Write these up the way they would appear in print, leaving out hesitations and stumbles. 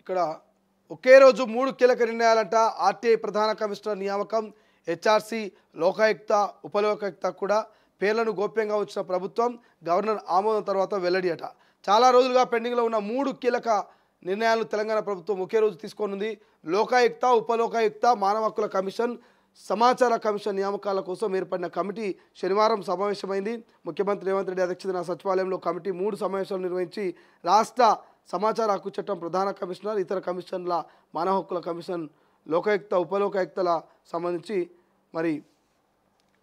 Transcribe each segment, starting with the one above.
ఇక్కడ ఒకే రోజు 3 కీలక నిర్ణయాలంట. ఆర్టీఐ ప్రధాన కమిషనర్ నియామకం, హెచ్ఆర్సీ, లోకాయుక్త, ఉపలోకాయుక్త కూడా పేర్లను గోప్యంగా ఉంచిన ప్రభుత్వం గవర్నర్ ఆమోదం తర్వాత వెల్లడి అట. చాలా రోజులుగా పెండింగ్లో ఉన్న 3 కీలక నిర్ణయాలను తెలంగాణ ప్రభుత్వం ఒకే రోజు తీసుకోనుంది. లోకాయుక్త, ఉపలోకాయుక్త, మానవ హక్కుల కమిషన్, సమాచార కమిషన్ నియామకాల కోసం ఏర్పడిన కమిటీ శనివారం సమావేశమైంది. ముఖ్యమంత్రి రేవంత్ రెడ్డి అధ్యక్షతన సచివాలయంలో కమిటీ 3 సమావేశాలు నిర్వహించి రాష్ట్ర సమాచార హక్కు చట్టం ప్రధాన కమిషనర్, ఇతర కమిషన్ల, మానవ హక్కుల కమిషన్, లోకాయుక్త, ఉపలోకాయుక్తల సంబంధించి మరి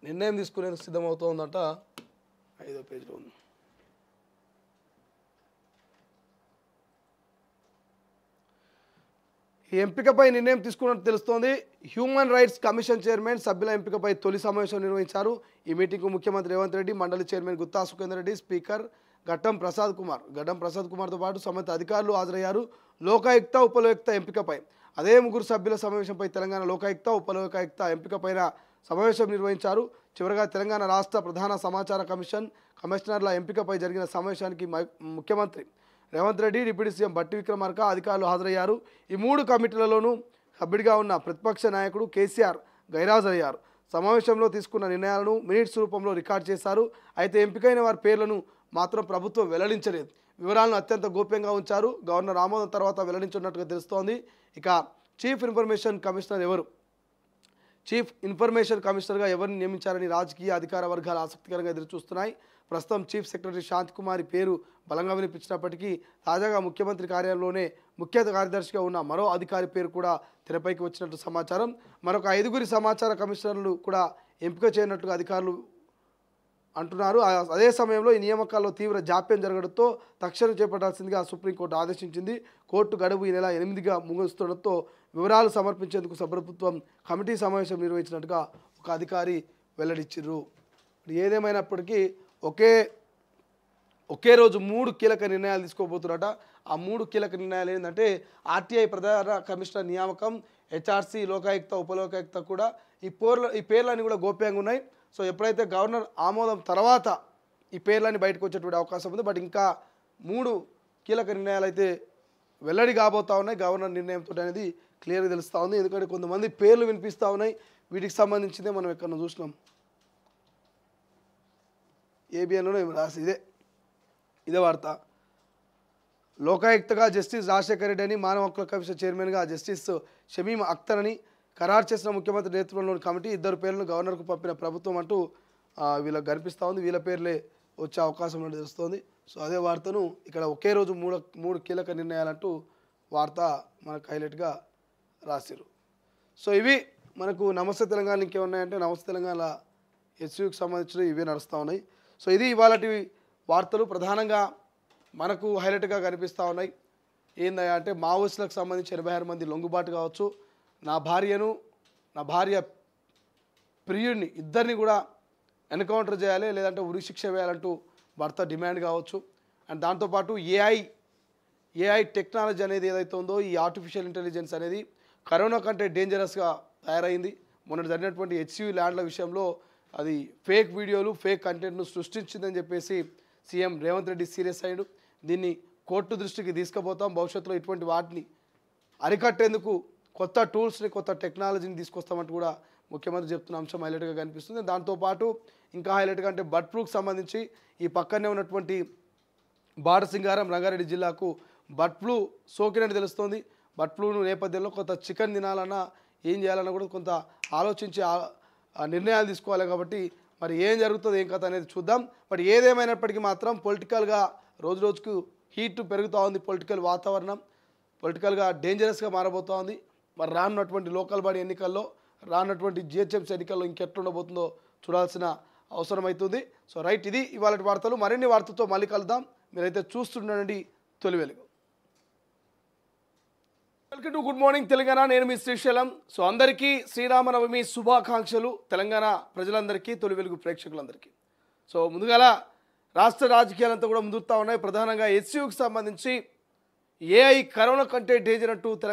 నిర్ణయం తీసుకునేందుకు సిద్ధమవుతోందంట. 5వ పేజీలో ఉంది. ఈ ఎంపికపై నిర్ణయం తీసుకున్నట్టు తెలుస్తోంది. హ్యూమన్ రైట్స్ కమిషన్ చైర్మన్ సభ్యుల ఎంపికపై తొలి సమావేశం నిర్వహించారు. ఈ మీటింగ్కు ముఖ్యమంత్రి రేవంత్ రెడ్డి, మండలి చైర్మన్ గుత్తా సుఖేందర్ రెడ్డి, స్పీకర్ గడ్డం ప్రసాద్ కుమార్తో పాటు సంబంధిత అధికారులు హాజరయ్యారు. లోకాయుక్త, ఉపలోకాయుక్త ఎంపికపై అదే 3 సభ్యుల సమావేశంపై తెలంగాణ లోకాయుక్త, ఉపలోకాయుక్త ఎంపికపైన సమావేశం నిర్వహించారు. చివరగా తెలంగాణ రాష్ట్ర ప్రధాన సమాచార కమిషనర్ల ఎంపికపై జరిగిన సమావేశానికి ముఖ్యమంత్రి రేవంత్ రెడ్డి, డిప్యూటీ సీఎం బట్టి విక్రమార్క అధికారులు హాజరయ్యారు. ఈ 3 కమిటీలలోనూ సభ్యుడిగా ఉన్న ప్రతిపక్ష నాయకుడు కేసీఆర్ గైరాజయ్యారు. సమావేశంలో తీసుకున్న నిర్ణయాలను మినిట్స్ రూపంలో రికార్డ్ చేశారు. అయితే ఎంపికైన వారి పేర్లను మాత్రం ప్రభుత్వం వెల్లడించలేదు. వివరాలను అత్యంత గోప్యంగా ఉంచారు. గవర్నర్ ఆమోదం తర్వాత వెల్లడించున్నట్టుగా తెలుస్తోంది. ఇక చీఫ్ ఇన్ఫర్మేషన్ కమిషనర్గా ఎవరిని నియమించారని రాజకీయ అధికార వర్గాలు ఆసక్తికరంగా ఎదురుచూస్తున్నాయి. ప్రస్తుతం చీఫ్ సెక్రటరీ శాంతి కుమారి పేరు బలంగా వినిపించినప్పటికీ తాజాగా ముఖ్యమంత్రి కార్యాలయంలోనే ముఖ్య కార్యదర్శిగా ఉన్న మరో అధికారి పేరు కూడా తెరపైకి వచ్చినట్టు సమాచారం. మరొక 5 సమాచార కమిషనర్లు కూడా ఎంపిక చేయనట్టుగా అధికారులు అంటున్నారు. అదే సమయంలో ఈ నియామకాల్లో తీవ్ర జాప్యం జరగడంతో తక్షణం చేపట్టాల్సిందిగా సుప్రీంకోర్టు ఆదేశించింది. కోర్టు గడువు ఈ నెల 8గా ముగుస్తుండటంతో వివరాలు సమర్పించేందుకు ప్రభుత్వం కమిటీ సమావేశం నిర్వహించినట్టుగా ఒక అధికారి వెల్లడించారు. ఏదేమైనప్పటికీ ఒకే రోజు 3 కీలక నిర్ణయాలు తీసుకోబోతున్నారట. ఆ 3 కీలక నిర్ణయాలు ఏంటంటే ఆర్టీఐ ప్రధాన కమిషనర్ నియామకం, హెచ్ఆర్సీ, లోకాయుక్త, ఉపలోకాయుక్త కూడా ఈ పేర్లన్నీ కూడా గోప్యంగా ఉన్నాయి. సో ఎప్పుడైతే గవర్నర్ ఆమోదం తర్వాత ఈ పేర్లన్నీ బయటకు వచ్చేటువంటి అవకాశం ఉంది. బట్ ఇంకా 3 కీలక నిర్ణయాలు అయితే వెల్లడి కాబోతా ఉన్నాయి గవర్నర్ నిర్ణయంతో అనేది క్లియర్గా తెలుస్తూ ఉంది. ఎందుకంటే కొంతమంది పేర్లు వినిపిస్తూ ఉన్నాయి. వీటికి సంబంధించిందే మనం ఎక్కడ చూసినాం. ఏబిఎన్లోనే రాసి ఇదే వార్త. లోకాయుక్తగా జస్టిస్ రాజశేఖర రెడ్డి అని, మానవ హక్కుల కమిషన్ చైర్మన్గా జస్టిస్ షమీమ్ అఖ్తర్ అని ఖరారు చేసిన ముఖ్యమంత్రి నేతృత్వంలోని కమిటీ 2 పేర్లను గవర్నర్కు పంపిన ప్రభుత్వం అంటూ వీళ్ళకి కనిపిస్తూ ఉంది. వీళ్ళ పేర్లే వచ్చే అవకాశం ఉన్నట్టు తెలుస్తోంది. సో అదే వార్తను ఇక్కడ ఒకే రోజు 3 కీలక నిర్ణయాలంటూ వార్త మనకు హైలైట్గా రాశారు. సో ఇవి మనకు నమస్తే తెలంగాణ ఇంకేమున్నాయంటే నమస్తే తెలంగాణ హెచ్యూకి సంబంధించిన ఇవే నడుస్తూ ఉన్నాయి. సో ఇది ఇవాళటి వార్తలు ప్రధానంగా మనకు హైలైట్గా కనిపిస్తూ ఉన్నాయి. ఏందయ్యా అంటే మావోయిస్టులకు సంబంధించి 86 మంది లొంగుబాటు కావచ్చు, నా భార్య ప్రియుడిని ఇద్దరిని కూడా ఎన్కౌంటర్ చేయాలి, లేదంటే ఉరిశిక్ష వేయాలంటూ భర్త డిమాండ్ కావచ్చు. అండ్ దాంతోపాటు ఏఐ టెక్నాలజీ అనేది ఏదైతే ఉందో, ఈ ఆర్టిఫిషియల్ ఇంటెలిజెన్స్ అనేది కరోనా కంటే డేంజరస్గా తయారైంది. మొన్న జరిగినటువంటి హెచ్సివి ల్యాండ్ల విషయంలో అది ఫేక్ వీడియోలు, ఫేక్ కంటెంట్ను సృష్టించిందని చెప్పేసి సీఎం రేవంత్ రెడ్డి సీరియస్ అయ్యాడు. దీన్ని కోర్టు దృష్టికి తీసుకుపోతాం. భవిష్యత్తులో ఇటువంటి వాటిని అరికట్టేందుకు కొత్త టూల్స్ని, కొత్త టెక్నాలజీని తీసుకొస్తామంటూ కూడా ముఖ్యమంత్రి చెప్తున్న అంశం హైలైట్గా కనిపిస్తుంది. దాంతోపాటు ఇంకా హైలైట్గా అంటే బర్డ్ ఫ్లూకి సంబంధించి ఈ పక్కనే ఉన్నటువంటి బాడసింగారం రంగారెడ్డి జిల్లాకు బర్డ్ ఫ్లూ సోకినట్టు తెలుస్తోంది. బర్డ్ ఫ్లూ నేపథ్యంలో కొంత చికెన్ తినాలన్నా ఏం చేయాలన్నా కూడా కొంత ఆలోచించి నిర్ణయాలు తీసుకోవాలి. కాబట్టి మరి ఏం జరుగుతుంది, ఏం కథ అనేది చూద్దాం. బట్ ఏదేమైనప్పటికీ మాత్రం పొలిటికల్గా రోజుకు హీట్ పెరుగుతూ ఉంది. పొలిటికల్ వాతావరణం పొలిటికల్గా డేంజరస్గా మారబోతూ ఉంది. మరి రానున్నటువంటి లోకల్ బాడీ ఎన్నికల్లో, రానున్నటువంటి జిహెచ్ఎంసీ ఎన్నికల్లో ఇంకెట్లుండబోతుందో చూడాల్సిన అవసరం అవుతుంది. సో రైట్, ఇది ఇవాళ వార్తలు. మరిన్ని వార్తలతో మళ్ళీ కలుద్దాం. మీరైతే చూస్తుండండి తొలి వెలుగు. Welcome to good morning Telangana. నేను మీ శ్రీశైలం. సో అందరికీ శ్రీరామనవమి శుభాకాంక్షలు తెలంగాణ ప్రజలందరికీ, తొలి వెలుగు ప్రేక్షకులందరికీ. సో ముందుగాల రాష్ట్ర రాజకీయాలంతా కూడా ముదురుతూ ఉన్నాయి. ప్రధానంగా హెచ్సియూకి సంబంధించి ఏఐ కరోనా కంటే డేంజర్ అంటూ